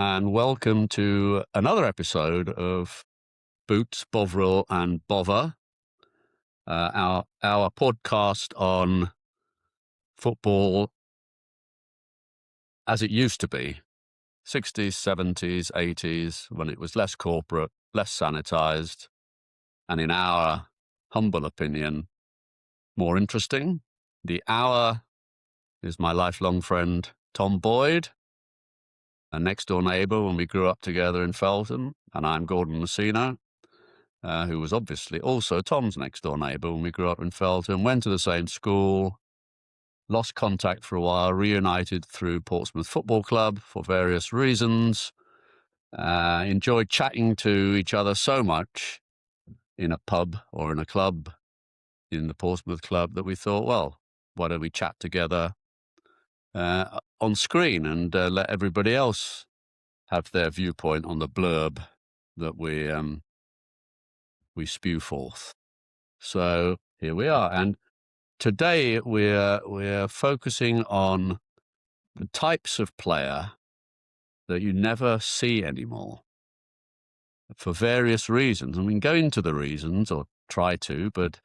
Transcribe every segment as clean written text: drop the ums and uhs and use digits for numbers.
and welcome to another episode of Boots, Bovril, and Bother, our podcast on football as it used to be, 60s, 70s, 80s, when it was less corporate, less sanitized, and in our humble opinion, more interesting. The hour is my lifelong friend, Tom Boyd, a next-door neighbour when we grew up together in Feltham, and I'm Gordon Messina, who was obviously also Tom's next-door neighbour when we grew up in Feltham, went to the same school, lost contact for a while, reunited through Portsmouth Football Club for various reasons, enjoyed chatting to each other so much in a pub or in a club, in the Portsmouth Club, that we thought, well, why don't we chat together on screen and let everybody else have their viewpoint on the blurb that we spew forth. So here we are, and today we're focusing on the types of player that you never see anymore for various reasons. I mean, go into the reasons or try to, but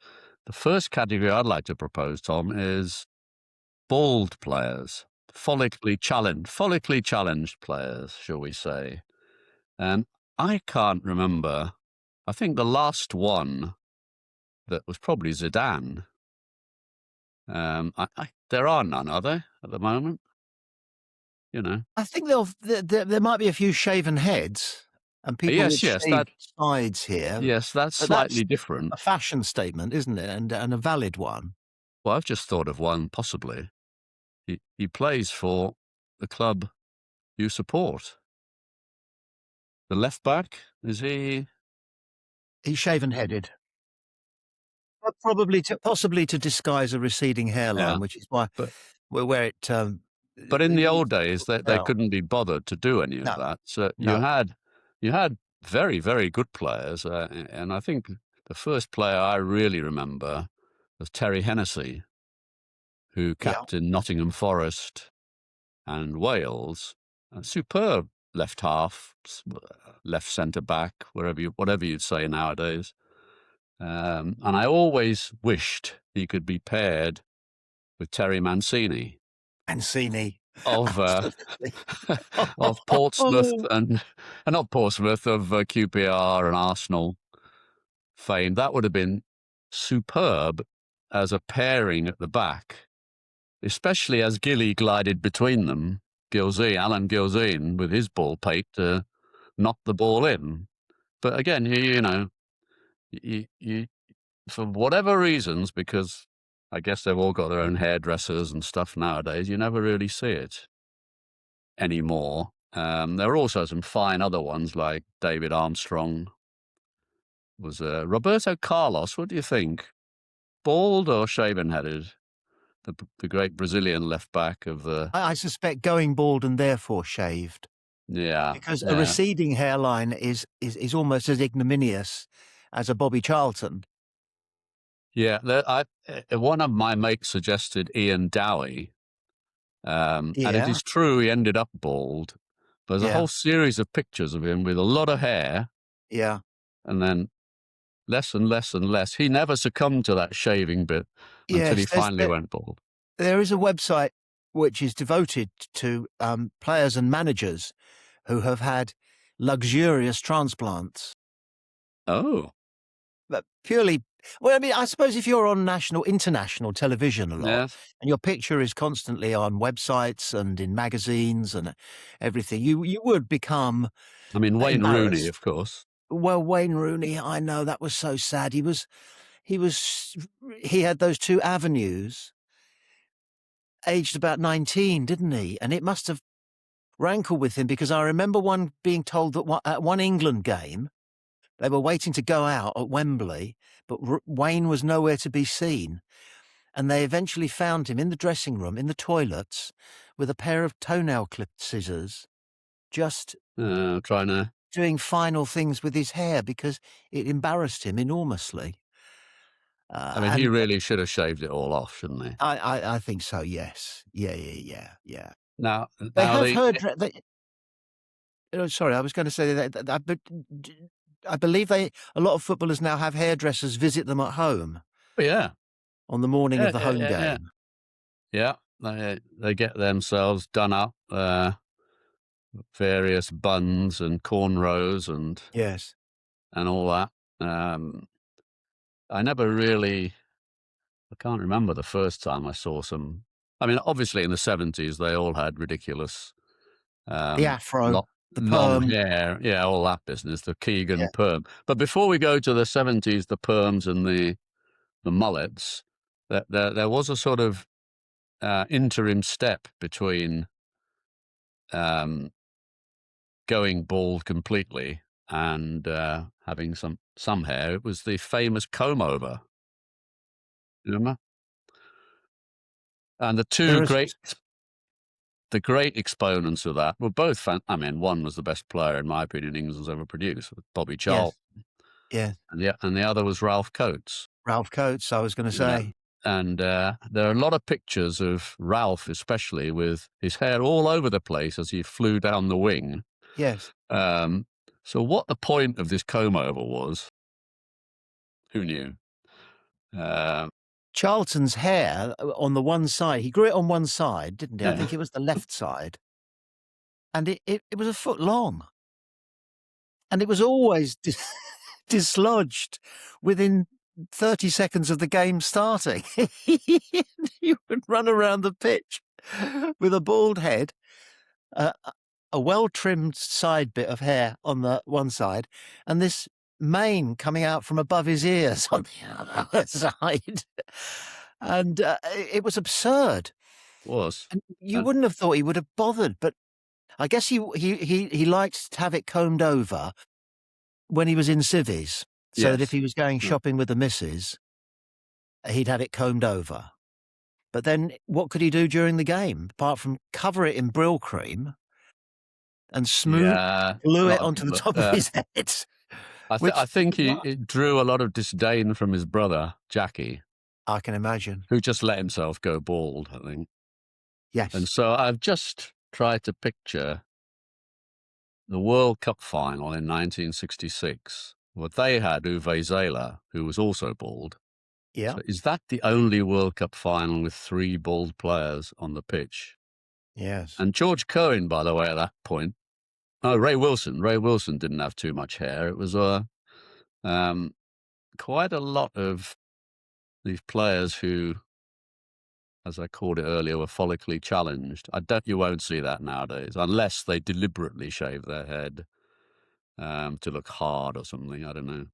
the first category I'd like to propose, Tom, is bald players, follically challenged players, shall we say. And I can't remember. I think the last one that was probably Zidane. There are none, are there, at the moment? You know. I think there might be a few shaven heads and people with Yes, shaved sides here, that's but that's slightly different. a fashion statement, isn't it? And a valid one. Well, I've just thought of one possibly. He plays for the club you support. The left back, is he? He's shaven-headed. But possibly to disguise a receding hairline, Yeah, which is why but where it, but in the you old days, couldn't they tell. couldn't be bothered to do any of No, that. So no. you had very, very good players, and I think the first player I really remember was Terry Hennessy, who Yeah. captained Nottingham Forest and Wales. A superb left half, left centre back, whatever you'd say nowadays. And I always wished he could be paired with Terry Mancini Mancini. of Absolutely. of Portsmouth and not Portsmouth, of QPR and Arsenal fame. That would have been superb as a pairing at the back, especially as Gilly glided between them. Alan Gilzine, with his ball pate to knock the ball in. But again, you for whatever reasons, because I guess they've all got their own hairdressers and stuff nowadays, you never really see it anymore. There are also some fine other ones like David Armstrong. Was Roberto Carlos? What do you think? Bald or shaven-headed? The great Brazilian left back of the I suspect going bald and therefore shaved, yeah because a yeah receding hairline is almost as ignominious as a Bobby Charlton. yeah. One of my mates suggested Ian Dowie, and it Yeah, is true he ended up bald. There's a yeah, whole series of pictures of him with a lot of hair, yeah. and then less and less and less. He never succumbed to that shaving bit until he Yes, finally went bald. there is a website which is devoted to, players and managers who have had luxurious transplants, Oh, but purely well, I mean, I suppose if you're on international television a lot, yes. and your picture is constantly on websites and in magazines and everything, you would become I mean, Wayne Rooney, embarrassed. of course. Well, Wayne Rooney, I know, that was so sad. He was he had those 2 avenues, aged about 19, didn't he? And it must have rankled with him, because I remember being told that at one England game, they were waiting to go out at Wembley, but Wayne was nowhere to be seen, and they eventually found him in the dressing room, in the toilets, with a pair of toenail clip scissors, just Trying to. doing final things with his hair because it embarrassed him enormously. I mean, he And really should have shaved it all off, shouldn't he? I think so, yes. Yeah. Now, They now have the heard sorry, I was going to say that, I believe a lot of footballers now have hairdressers visit them at home But yeah, on the morning of yeah, the yeah, home yeah, yeah. game. Yeah, they get themselves done up, various buns and cornrows Yes. and all that. Um, I never really I can't remember the first time I saw some. I mean, obviously in the 70s, they all had ridiculous, The um, afro, lo the long perm. hair. Yeah, all that business, the Yeah. Keegan perm. But before we go to the 70s, the perms and the mullets, there was a sort of, interim step between, um, going bald completely and, having some hair. It was the famous comb over, you remember? And There is the great exponents of that were both I mean, one was the best player, in my opinion, England's ever produced, with Bobby yes, Charlton, yes. and the other was Ralph Coates. Ralph Coates, I was gonna Yeah, say. and, there are a lot of pictures of Ralph, especially with his hair all over the place as he flew down the wing. Yes. Um, so what the point of this comb over was, who knew? Um, Charlton's hair, on the one side, he grew it on one side, didn't he? I yeah, think it was the left side, and it was a foot long, and it was always dislodged within 30 seconds of the game starting. He would run around the pitch with a bald head, a well-trimmed side bit of hair on the one side, and this mane coming out from above his ears on the other side. And, it was absurd, was. and you And wouldn't have thought he would have bothered, but I guess he liked to have it combed over when he was in civvies, so that if yes. he was going Yeah. shopping with the missus, he'd have it combed over. But then what could he do during the game, apart from cover it in Brill cream and Yeah, glue a it lot of onto the people, top of his head, I which think it drew a lot of disdain from his brother, Jackie, I can imagine. who just let himself go bald, I think. And Yes. so I've just tried to picture the World Cup final in 1966. Well, they had Uwe Seeler, who was also bald. Yeah. So is that the only World Cup final with three bald players on the pitch? Yes. And George Cohen, by the way, at that point. Oh, Ray Wilson. Ray Wilson didn't have too much hair. It was um, quite a lot of these players who, as I called it earlier, were follically challenged. You won't see that nowadays, unless they deliberately shave their head to look hard or something. I don't know.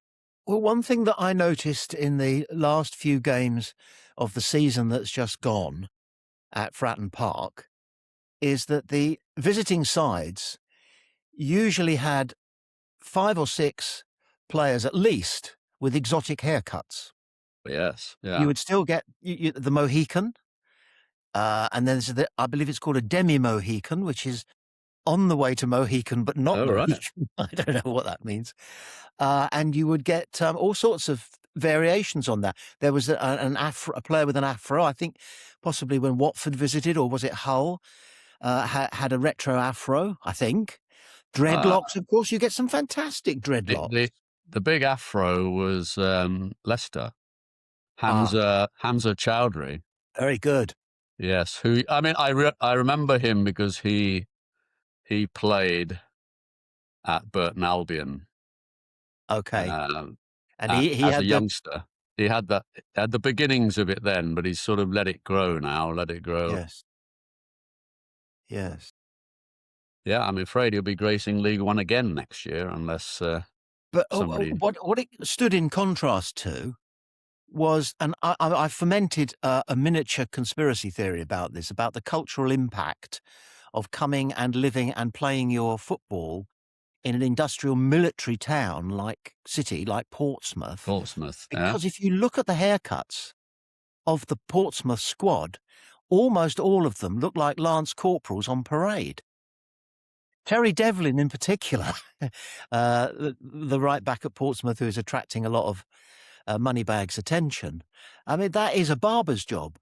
Well, one thing that I noticed in the last few games of the season that's just gone at Fratton Park is that the visiting sides usually had 5 or 6 players at least with exotic haircuts. But yes, You yeah. would still get the Mohican, and then I believe it's called a demi-Mohican, which is on the way to Mohican, but not Oh, right. Mohican. I don't know what that means. And you would get all sorts of variations on that. There was a player with an afro, I think possibly when Watford visited, or was it Hull, had a retro afro, I think. Uh, Dreadlocks, of course, you get some fantastic the, the dreadlocks. the big afro was Leicester. Ah, Hamza Chowdhury. very good. Yes, who I mean, I remember him because he played at Burton Albion, Okay. um, And he as a had the youngster. He had the beginnings of it then, but he's sort of let it grow now, let it grow. yes, yes. Yeah, I'm afraid he'll be gracing League One again next year unless, But, somebody what it stood in contrast to was, and I fermented a miniature conspiracy theory about this, about the cultural impact of coming and living and playing your football in an industrial military town city like Portsmouth. Portsmouth, yeah? Because if you look at the haircuts of the Portsmouth squad, almost all of them look like lance corporals on parade. Terry Devlin in particular, the right back at Portsmouth who is attracting a lot of Moneybags' attention. I mean, that is a barber's job.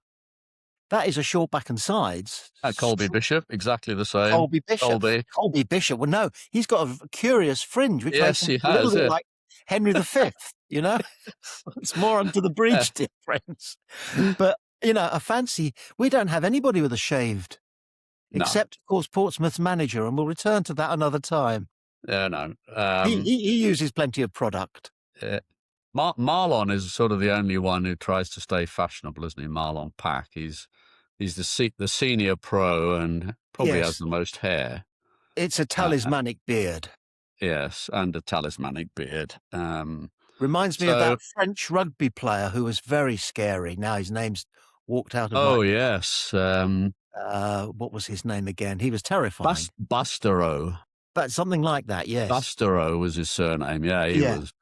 That is a short back and sides. Colby Bishop, exactly the same. Colby Bishop. Colby. Colby Bishop. Well, no, he's got a curious fringe, which makes Yes, him he a little has, bit yeah. like Henry V, you know? It's more under the Yeah. bridge difference. But, a fancy we don't have anybody with a shaved, No. except, of course, Portsmouth's manager, and we'll return to that another time. Yeah, no. He uses plenty of product. Marlon is sort of the only one who tries to stay fashionable, isn't he? Marlon Pack. He's the senior pro and probably has Yes. the most hair. It's a talismanic beard. Yes, and a talismanic beard. Reminds me of So, that French rugby player who was very scary. Now his name's walked out of my oh yes, what was his name again? He was terrifying. Bastereau. But something like that, yes. Bastereau was his surname. Yeah, he Yeah. was.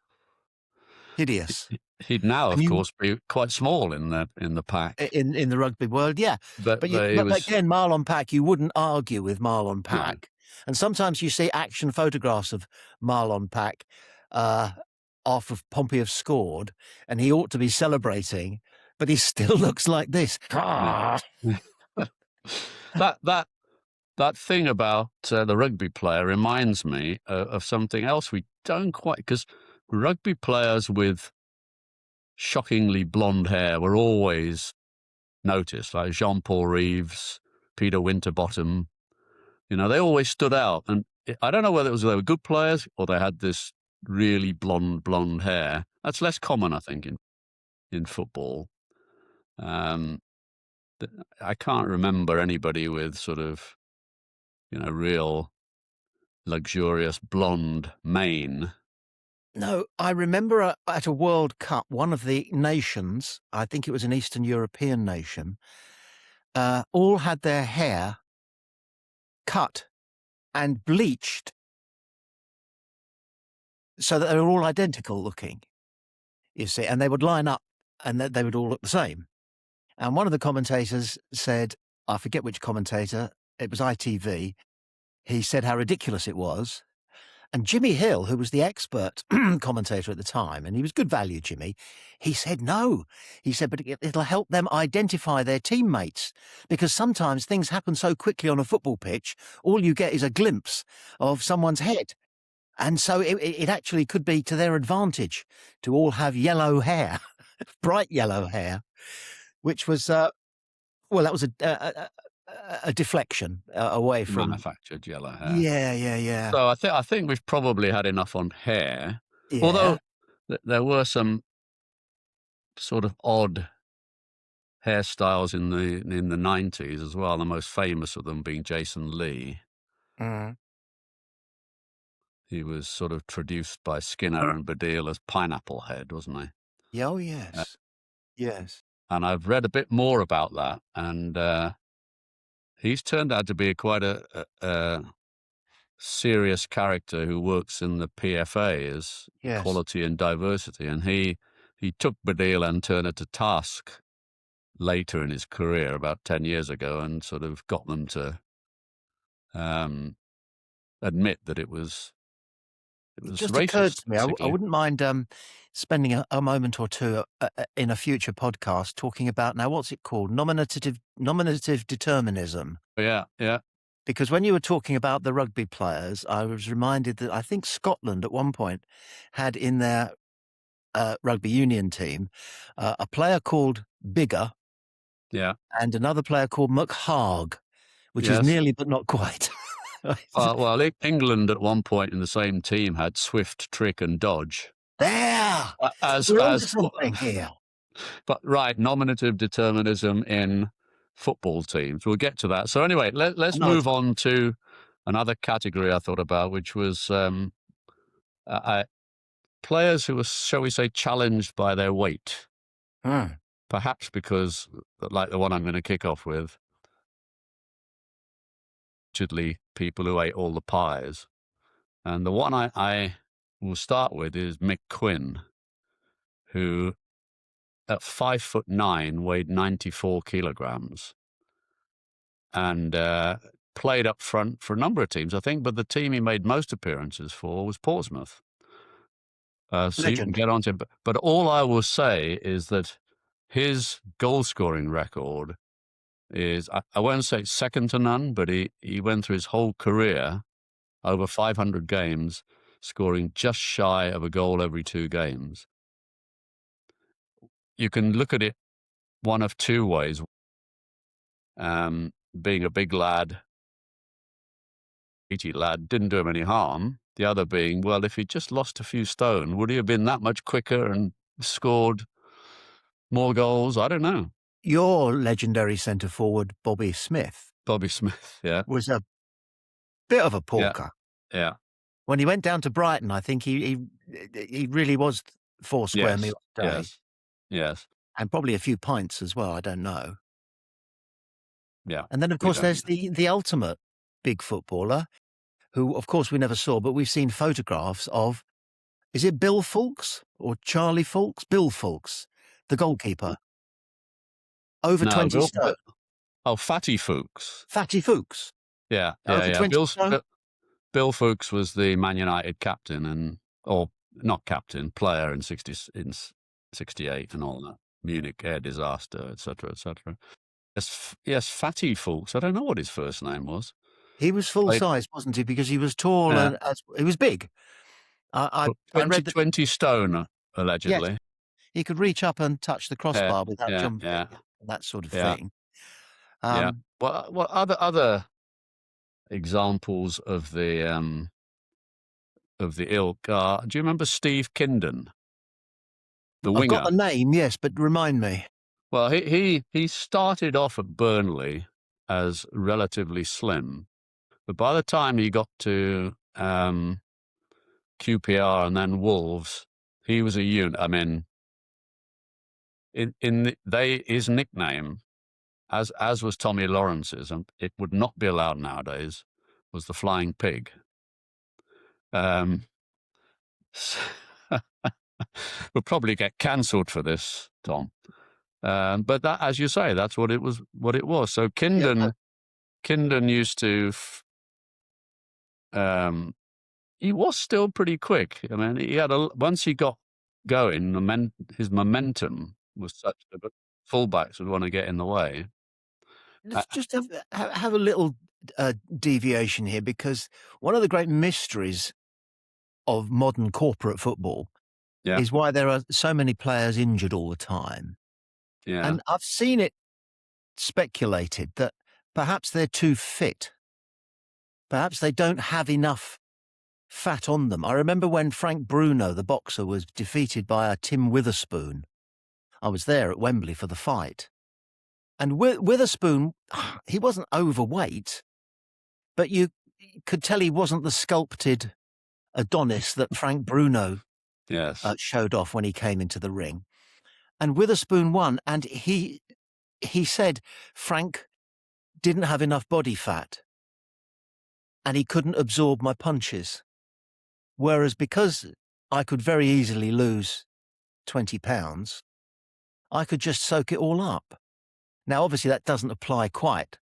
Hideous. He'd now, And of you course, be quite small in the pack. in the rugby world, yeah. But But he but was. again, Marlon Pack, you wouldn't argue with Marlon No, Pack. And sometimes you see action photographs of Marlon Pack, after Pompey have scored, and he ought to be celebrating, but he still looks like this. yeah. that thing about the rugby player reminds me of something else we don't quite, because rugby players with shockingly blonde hair were always noticed, like Jean-Paul Reeves, Peter Winterbottom. They always stood out. And I don't know whether it was they were good players or they had this really blonde hair. That's less common, I think, in football. I can't remember anybody with sort of, real luxurious blonde mane. No, I remember at a World Cup, one of the nations, I think it was an Eastern European nation, all had their hair cut and bleached so that they were all identical looking, you see, and they would line up and they would all look the same. And one of the commentators said, I forget which commentator, it was ITV, he said how ridiculous it was. And Jimmy Hill, who was the expert commentator at the time, and he was good value, Jimmy, he said no. He said, but it'll help them identify their teammates, because sometimes things happen so quickly on a football pitch, all you get is a glimpse of someone's head. And so it actually could be to their advantage to all have yellow hair, bright yellow hair, which was, that was a deflection away from Manufactured yellow hair. Yeah. So I think we've probably had enough on hair. Yeah. Although there were some sort of odd hairstyles in the 90s as well, the most famous of them being Jason Lee. Mm. He was sort of traduced by Skinner and Baddiel as Pineapple Head, wasn't he? Yeah, oh, yes. Yes. And I've read a bit more about that, and he's turned out to be quite a serious character who works in the PFA as Yes. Equality and Diversity, and he took Baddiel and Turner to task later in his career, about 10 years ago, and sort of got them to admit that it was Just racist, occurred to me, I basically. wouldn't mind spending a moment or two in a future podcast talking about, now what's it called, nominative determinism. Yeah. Because when you were talking about the rugby players, I was reminded that I think Scotland at one point had in their rugby union team a player called Bigger Yeah. and another player called McHarg, which is Yes. nearly but not quite. Well, England at one point in the same team had Swift, Trick, and Dodge. There! As We're onto something here. But right, nominative determinism in football teams. We'll get to that. So anyway, let's Another move on to another category I thought about, which was players who were, shall we say, challenged by their weight. Perhaps because, like the one I'm going to kick off with, allegedly people who ate all the pies. And the one I will start with is Mick Quinn, who at 5'9" weighed 94 kilograms and played up front for a number of teams, I think, but the team he made most appearances for was Portsmouth. So you can get on to him. But all I will say is that his goal-scoring record is, I won't say it's second to none, but he went through his whole career, over 500 games, scoring just shy of a goal every 2 games. You can look at it one of 2 ways. Being a big lad, meaty lad, didn't do him any harm. The other being, well, if he'd just lost a few stone, would he have been that much quicker and scored more goals? I don't know. Your legendary centre forward, Bobby Smith, Bobby Smith, yeah, was a bit of a yeah, porker. yeah, When he went down to Brighton, I think he really was 4 square yes, meals a day, yes, yes, and probably a few pints as well, I don't know. yeah. And then, of We course, don't there's know. the ultimate big footballer, who, of course, we never saw, but we've seen photographs of. Is it Bill Fawkes or Charlie Fawkes? Bill Fawkes, the goalkeeper, over No, 20 stone. Fatty Fuchs. Fatty Fuchs, Yeah, yeah, over yeah. 20 stone. Bill Fuchs was the Man United captain or not captain, player in 68 and all that. Munich air disaster, etc., etc. Yes, Fatty Fuchs. I don't know what his first name was. He was full Played size, wasn't he? Because he was tall and he was big. I 20, read that. 20 stone, Yes, allegedly. he could reach up and touch the Yeah, crossbar without yeah, jumping, yeah, that sort of yeah, thing. yeah. Um, What other examples of the ilk are? Do you remember Steve Kindon, the I've got winger? the name, yes, but remind me. Well, he started off at Burnley as relatively slim, but by the time he got to QPR and then Wolves, he was a unit. I mean, his nickname, as was Tommy Lawrence's, and it would not be allowed nowadays, was the Flying Pig. Um, we'll probably get cancelled for this, Tom. But that, as you say, that's what it was. What it was. So Yeah, Kindon used to. He was still pretty quick. I mean, he had once he got going, his momentum was such that the fullbacks would want to get in the way. Uh, let's just have a little deviation here, because one of the great mysteries of modern corporate football yeah, is why there are so many players injured all the time. yeah, And I've seen it speculated that perhaps they're too fit. Perhaps they don't have enough fat on them. I remember when Frank Bruno, the boxer, was defeated by a Tim Witherspoon. I was there at Wembley for the fight. And Witherspoon, he wasn't overweight, but you could tell he wasn't the sculpted Adonis that Frank Bruno yes, showed off when he came into the ring. And Witherspoon won, and he said Frank didn't have enough body fat and he couldn't absorb my punches. Whereas because I could very easily lose 20 pounds, I could just soak it all up. Now, obviously, that doesn't apply quite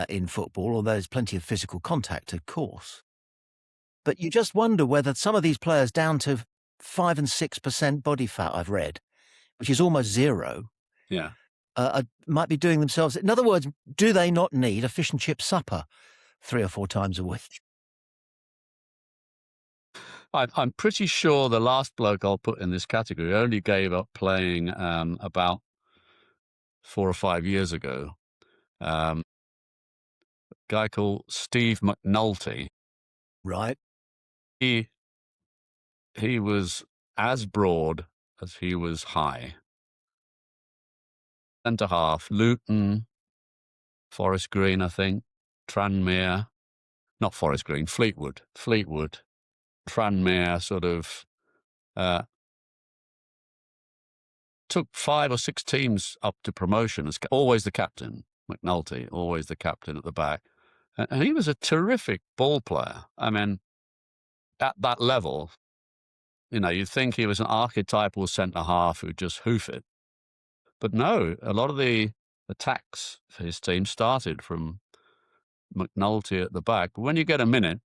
in football, although there's plenty of physical contact, of course. But you just wonder whether some of these players down to 5 and 6% body fat, I've read, which is almost zero, yeah. might be doing themselves. In other words, do they not need a fish and chip supper 3 or 4 times a week? I'm pretty sure the last bloke I'll put in this category only gave up playing about 4 or 5 years ago. A guy called Steve McNulty. Right. He was as broad as he was high. Centre half, Luton, Forest Green, I think, Tranmere, not Forest Green, Fleetwood, Tranmere, sort of took 5 or 6 teams up to promotion as always the captain. McNulty, always the captain at the back, and he was a terrific ball player. I mean, at that level, you'd think he was an archetypal centre half who'd just hoof it. But no, a lot of the attacks for his team started from McNulty at the back. But when you get a minute,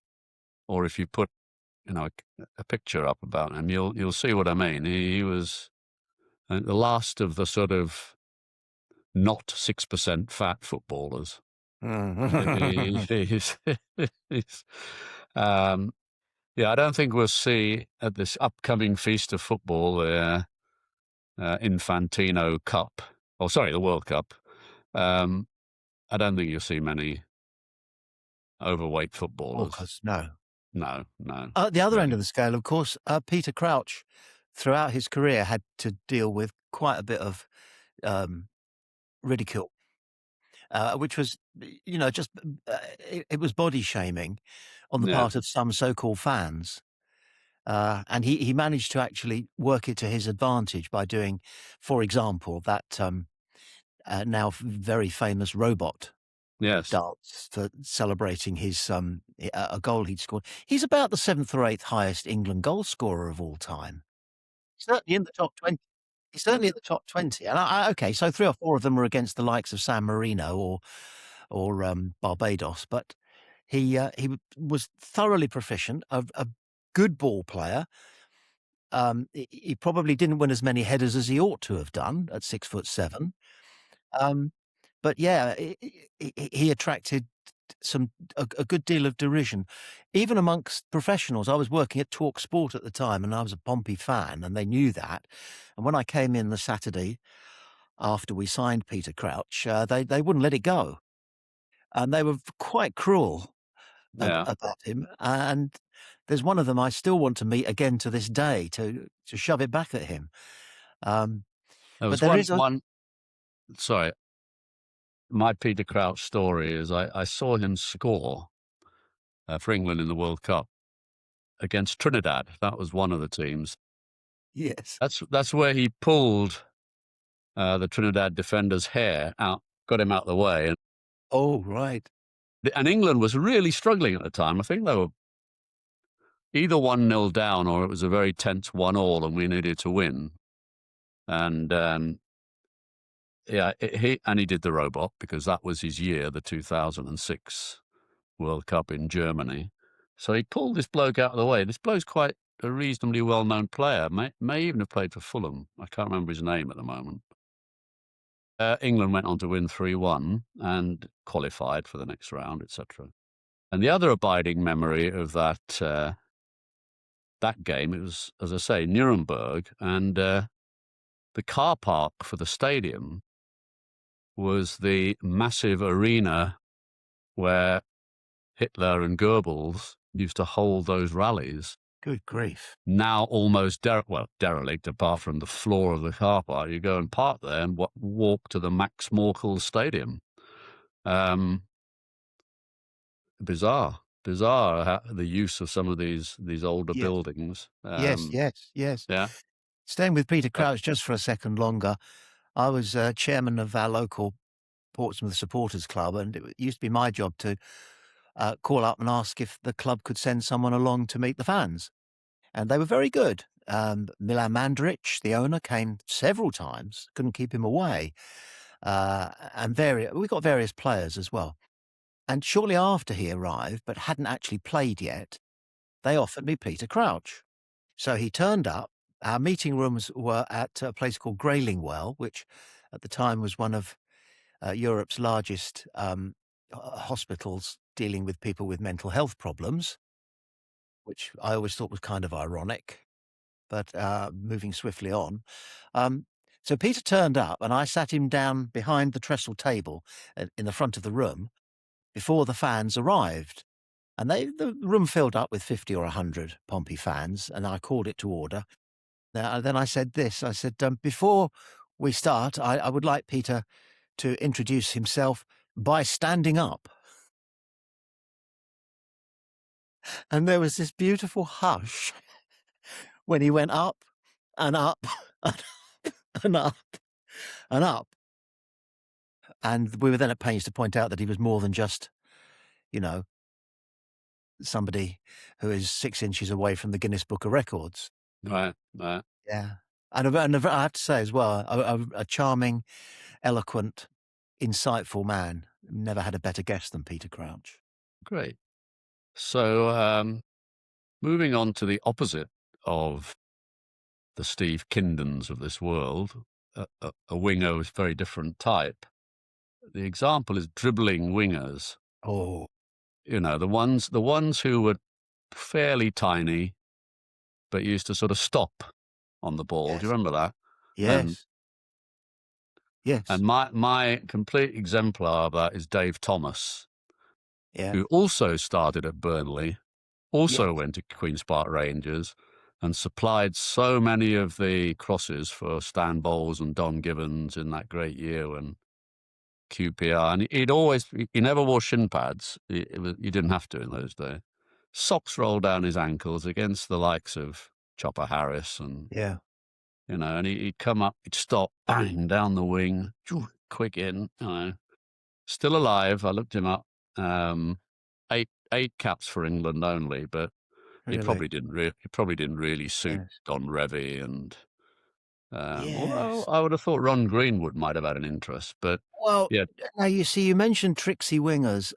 or if you put, a picture up about him, you'll see what I mean. He was the last of the sort of not 6% fat footballers. Mm. He's, he's, um, yeah, I don't think we'll see at this upcoming feast of football the Infantino Cup. Oh, sorry, the World Cup. Um, I don't think you'll see many overweight Oh, footballers. 'cause no. No, no, At the other end really. of the scale, of course, Peter Crouch, throughout his career, had to deal with quite a bit of um, ridicule, which was, just it was body shaming on the Yeah, part of some so-called fans. And he managed to actually work it to his advantage by doing, for example, that now very famous robot yes, dance for celebrating his a goal he'd scored. He's about the seventh or eighth highest England goal scorer of all time. Certainly in the top 20. He's certainly in the top 20. And okay, so 3 or 4 of them were against the likes of San Marino or Barbados, but he was thoroughly proficient, a good ball player. He probably didn't win as many headers as he ought to have done at 6'7". Um, but yeah, he attracted a good deal of derision, even amongst professionals. I was working at Talk Sport at the time, and I was a Pompey fan, and they knew that. And when I came in the Saturday after we signed Peter Crouch, they wouldn't let it go, and they were quite cruel yeah. about him. And there's one of them I still want to meet again to this day to shove it back at him. Um, There but was there one, is a one. Sorry, my Peter Crouch story is I saw him score for England in the World Cup against Trinidad. That was one of the teams. yes. That's where he pulled the Trinidad defender's hair out, got him out of the way, Oh, right. and England was really struggling at the time. I think they were either 1-0 down or it was a very tense 1-1, and we needed to win. And yeah, he did the robot because that was his year, the 2006 World Cup in Germany. So he pulled this bloke out of the way. This bloke's quite a reasonably well-known player. May even have played for Fulham. I can't remember his name at the moment. England went on to win 3-1 and qualified for the next round, etc. And the other abiding memory of that game, it was, as I say, Nuremberg, and the car park for the stadium was the massive arena where Hitler and Goebbels used to hold those rallies. Good grief. Now almost derelict, apart from the floor of the car park. You go and park there and walk to the Max Morkel Stadium. Bizarre, the use of some of these older Yes. buildings. Yes, yes, yes. Yeah, Staying with Peter but Crouch just for a second longer, I was chairman of our local Portsmouth Supporters Club, and it used to be my job to call up and ask if the club could send someone along to meet the fans. And they were very good. Milan Mandaric, the owner, came several times, couldn't keep him away. And we got various players as well. And shortly after he arrived, but hadn't actually played yet, they offered me Peter Crouch. So he turned up. Our meeting rooms were at a place called Graylingwell, which at the time was one of Europe's largest hospitals dealing with people with mental health problems, which I always thought was kind of ironic, but moving swiftly on. Um, so Peter turned up, and I sat him down behind the trestle table in the front of the room before the fans arrived. And the room filled up with 50 or 100 Pompey fans, and I called it to order. Now, then I said this. I said, before we start, I would like Peter to introduce himself by standing up. And there was this beautiful hush when he went up and up and up and up. And we were then at pains to point out that he was more than just, you know, somebody who is 6 inches away from the Guinness Book of Records. right, right, Yeah. I have to say as well, a charming, eloquent, insightful man. Never had a better guest than Peter Crouch. great. So moving on to the opposite of the Steve Kindens of this world, a winger was very different type. The example is dribbling wingers. Oh, You know, the ones who were fairly tiny, but used to sort of stop on the ball. Do you yes, remember that? And yes, yes, and my complete exemplar of that is Dave Thomas, yeah, who also started at Burnley, yes, also went to Queen's Park Rangers, and supplied so many of the crosses for Stan Bowles and Don Gibbons in that great year when QPR. And he never wore shin pads. He didn't have to in those days. Socks rolled down his ankles against the likes of Chopper Harris and, yeah, and he'd come up, he'd stop, bang, down the wing, quick in, still alive. I looked him up. Eight caps for England only, but he really, probably didn't really suit yes, Don Revie and, although yes. I would have thought Ron Greenwood might have had an interest, but Well, yeah, now you see, you mentioned tricksy wingers.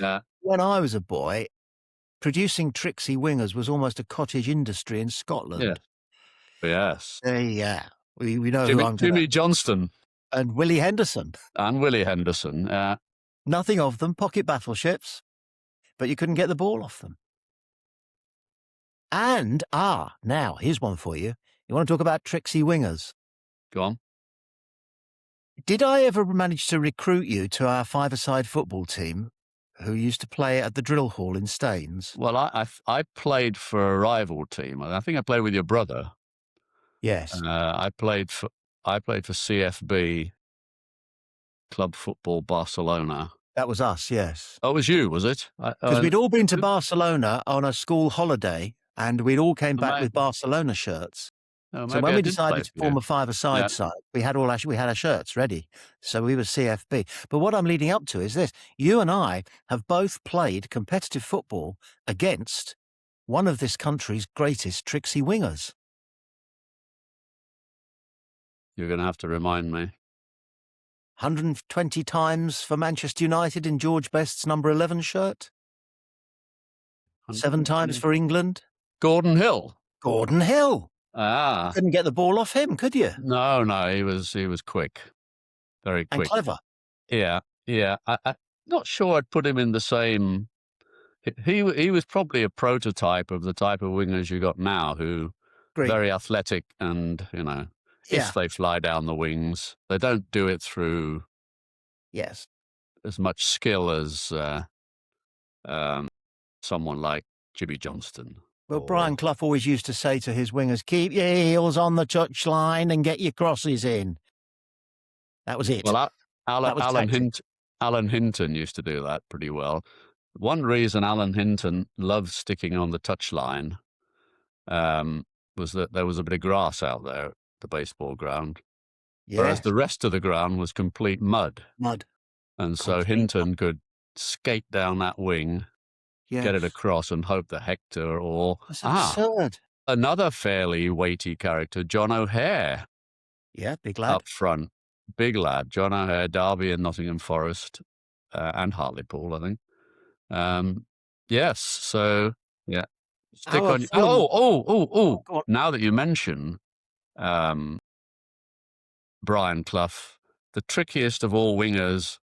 yeah, When I was a boy, producing tricksy wingers was almost a cottage industry in yeah, Scotland. yes. Yeah, we know who Jimmy I'm gonna Jimmy Johnston and Willie Henderson. and Willie Henderson. Nothing of them, pocket battleships, but you couldn't get the ball off them. And, now here's one for you. You wanna talk about tricksy wingers? Go on. Did I ever manage to recruit you to our five-a-side football team who used to play at the drill hall in Staines? Well, I played for a rival team. I think I played with your brother. Yes, I played for CFB, Club Football Barcelona. that was us, yes. Oh, it was you, was it? 'Cause we'd all been to Barcelona on a school holiday, and we'd all came back with Barcelona shirts. So Maybe when I we did play decided to for you. form a five-a-side Yeah. side, we had our shirts ready. So we were CFB. But what I'm leading up to is this. You and I have both played competitive football against one of this country's greatest tricksy wingers. You're going to have to remind me. 120 times for Manchester United in George Best's number 11 shirt. 7 times 120. for England. Gordon Hill. Gordon Hill. Ah, Couldn't get the ball off him, could you? no, he was quick, very And quick. clever. Yeah, yeah. I'm not sure I'd put him in the same. He was probably a prototype of the type of wingers you got now, who Great. very athletic and if Yeah. they fly down the wings, they don't do it through Yes. as much skill as um, someone like Jimmy Johnston. Well, Or Brian Clough always used to say to his wingers, "Keep your heels on the touchline and get your crosses in." That was it. well, That was tactics. Alan Hinton used to do that pretty well. One reason Alan Hinton loved sticking on the touchline um, was that there was a bit of grass out there at the baseball ground, whereas Yes. the rest of the ground was complete mud. Mud. And so Complete mud. Hinton could skate down that wing, Yeah. get it across, and hope that Hector or That's absurd. another fairly weighty character, John O'Hare, Yeah, big lad. up front, big lad, John O'Hare, Derby and Nottingham Forest, and Hartlepool, I think. Yes, so yeah, stick Our on. Fulham go on. Now that you mention um, Brian Clough, the trickiest of all wingers.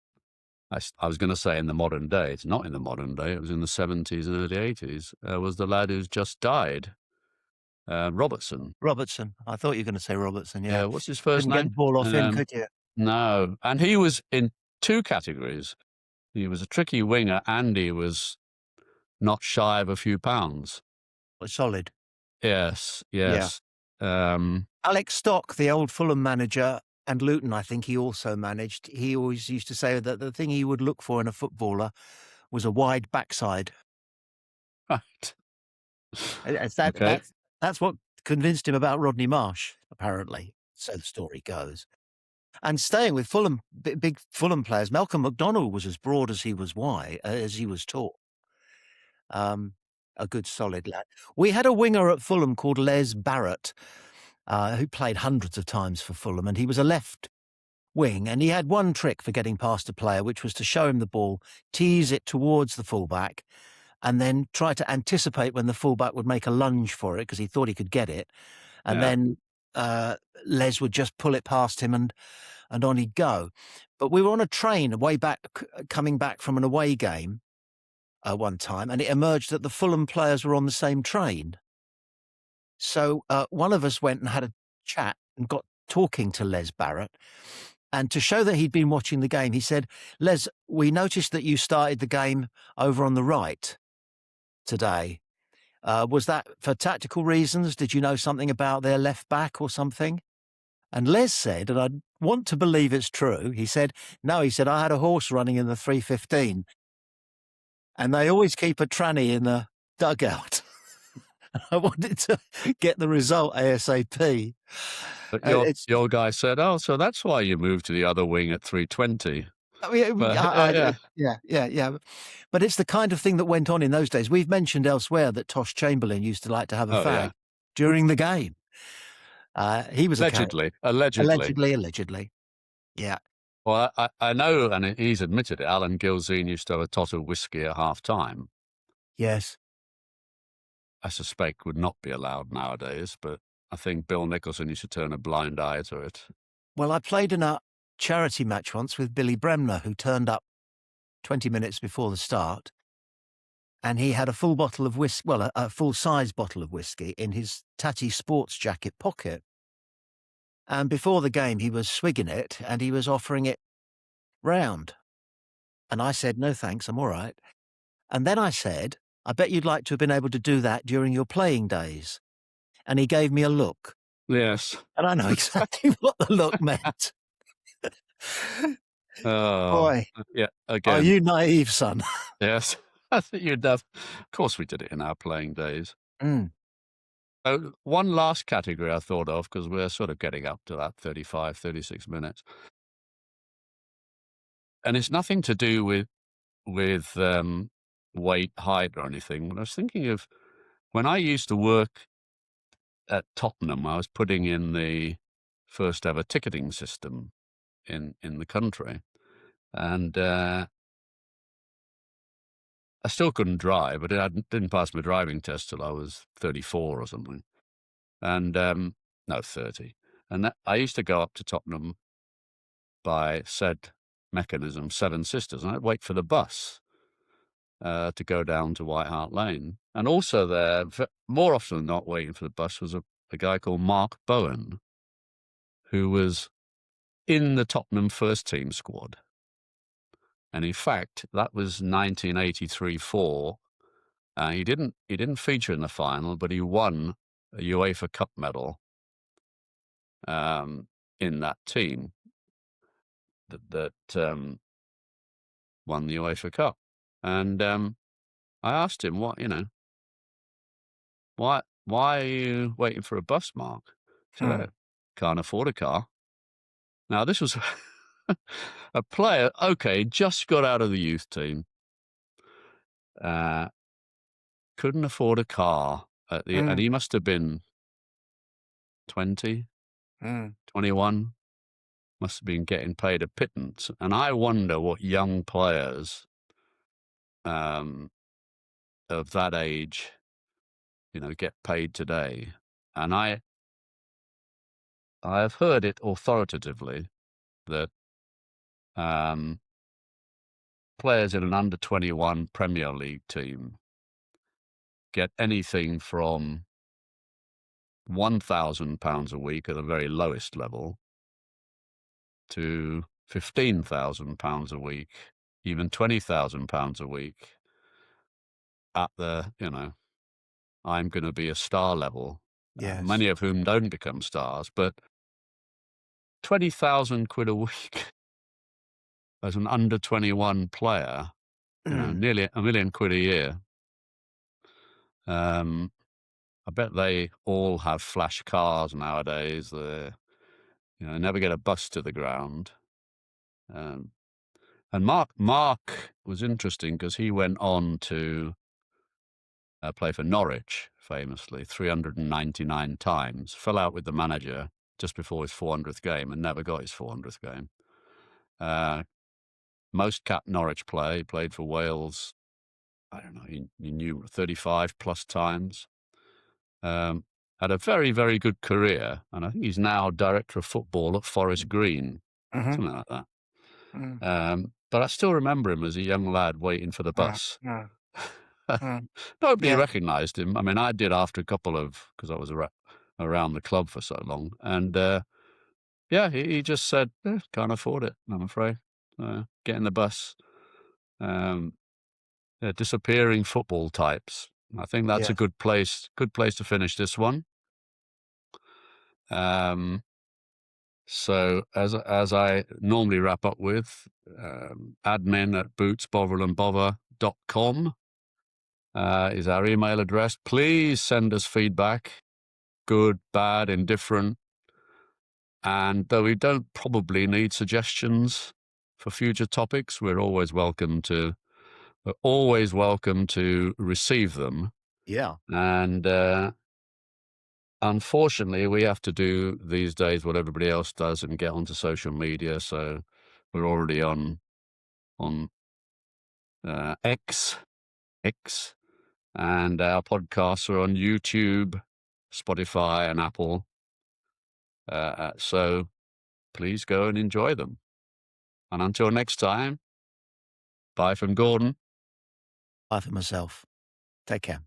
I was going to say in the modern day. It's not in the modern day. It was in the 70s and early 80s. Was the lad who's just died, Robertson. Robertson. I thought you were gonna say Robertson, yeah. What's his first Couldn't get the name? ball off him, could you? No. And he was in two categories. He was a tricky winger and he was not shy of a few pounds. Was solid. Yes, Yeah. yes. Um, Alex Stock, the old Fulham manager, and Luton, I think he also managed, he always used to say that the thing he would look for in a footballer was a wide backside. right. It's Okay. that's what convinced him about Rodney Marsh, apparently, so the story goes. And staying with Fulham, big Fulham players, Malcolm McDonald was as broad as he was wide, as he was tall. A good solid lad. We had a winger at Fulham called Les Barrett, who played hundreds of times for Fulham, and he was a left wing, and he had one trick for getting past a player, which was to show him the ball, tease it towards the fullback, and then try to anticipate when the fullback would make a lunge for it because he thought he could get it, and Yeah. then uh, Les would just pull it past him and on he'd go. But we were on a train way back, coming back from an away game one time, and it emerged that the Fulham players were on the same train. So one of us went and had a chat and got talking to Les Barrett. And to show that he'd been watching the game, he said, Les, we noticed that you started the game over on the right today. Was that for tactical reasons? Did you know something about their left back or something? And Les said, and I want to believe it's true, he said, no, he said, I had a horse running in the 315 and they always keep a tranny in the dugout. I wanted to get the result ASAP. But It's, your guy said, "Oh, so that's why you moved to the other wing at 3:20." I mean, But I, yeah, yeah. But it's the kind of thing that went on in those days. We've mentioned elsewhere that Tosh Chamberlain used to like to have a oh fag yeah, during the game. He was a character. allegedly. Allegedly. Yeah. Well, I know, and he's admitted it. Alan Gilzine used to have a tot of whiskey at half time. Yes. I suspect would not be allowed nowadays, but I think Bill Nicholson used to turn a blind eye to it. Well, I played in a charity match once with Billy Bremner, who turned up 20 minutes before the start, and he had a full bottle of whiskey, well, a full-size bottle of whiskey in his tatty sports jacket pocket. And before the game, he was swigging it, and he was offering it round. And I said, no, thanks, I'm all right. And then I said, I bet you'd like to have been able to do that during your playing days. And he gave me a look. Yes. And I know exactly what the look meant. Oh, Boy, yeah. are Again, you naive, son? yes. I think you'd have. Of course, we did it in our playing days. Mm. Oh, one last category I thought of, because we're sort of getting up to that 35, 36 minutes. And it's nothing to do with weight, height, or anything. But I was thinking of when I used to work at Tottenham, I was putting in the first ever ticketing system in the country. And I still couldn't drive, but I didn't pass my driving test till I was 34 or something. And no, 30. And I used to go up to Tottenham by said mechanism, Seven Sisters, and I'd wait for the bus to go down to White Hart Lane. And also there, more often than not waiting for the bus, was a guy called Mark Bowen, who was in the Tottenham first team squad. And in fact, that was 1983-4. He didn't feature in the final, but he won a UEFA Cup medal in that team that won the UEFA Cup. And I asked him, why are you waiting for a bus, Mark? He said, Hmm. "Oh, can't afford a car." Now, this was a player, okay, just got out of the youth team, couldn't afford a car, and Mm. he must have been 20, Mm. 21, must have been getting paid a pittance. And I wonder what young players of that age, get paid today. And I have heard it authoritatively that players in an under 21 Premier League team get anything from £1,000 a week at the very lowest level to £15,000 a week, even £20,000 a week at the, I'm going to be a star level, Yes. many of whom don't become stars, but 20,000 quid a week as an under 21 player, Mm. nearly £1 million a year. I bet they all have flash cars nowadays. They never get a bus to the ground. Um, and Mark was interesting because he went on to play for Norwich, famously, 399 times. Fell out with the manager just before his 400th game and never got his 400th game. Most cap Norwich play. He played for Wales, I don't know, he knew 35 plus times. had a very, very good career, and I think he's now director of football at Forest Green, Mhm. something like that. Mm. But I still remember him as a young lad waiting for the Mm. bus. Mm. Mm. Nobody Yeah. recognised him. I mean, I did after a couple of because I was around the club for so long, and yeah, he just said, "Can't afford it, I'm afraid. Getting the bus." Um, yeah, disappearing football types. I think that's a Yes. good place to finish this one. Um, so as I normally wrap up with, admin at bootsbotherlandbother.com is our email address. Please send us feedback, good, bad, indifferent. And though we don't probably need suggestions for future topics, we're always welcome to receive them. Yeah. And unfortunately, we have to do these days what everybody else does and get onto social media. So we're already on X, and our podcasts are on YouTube, Spotify, and Apple. So please go and enjoy them. And until next time, bye from Gordon. Bye for myself. Take care.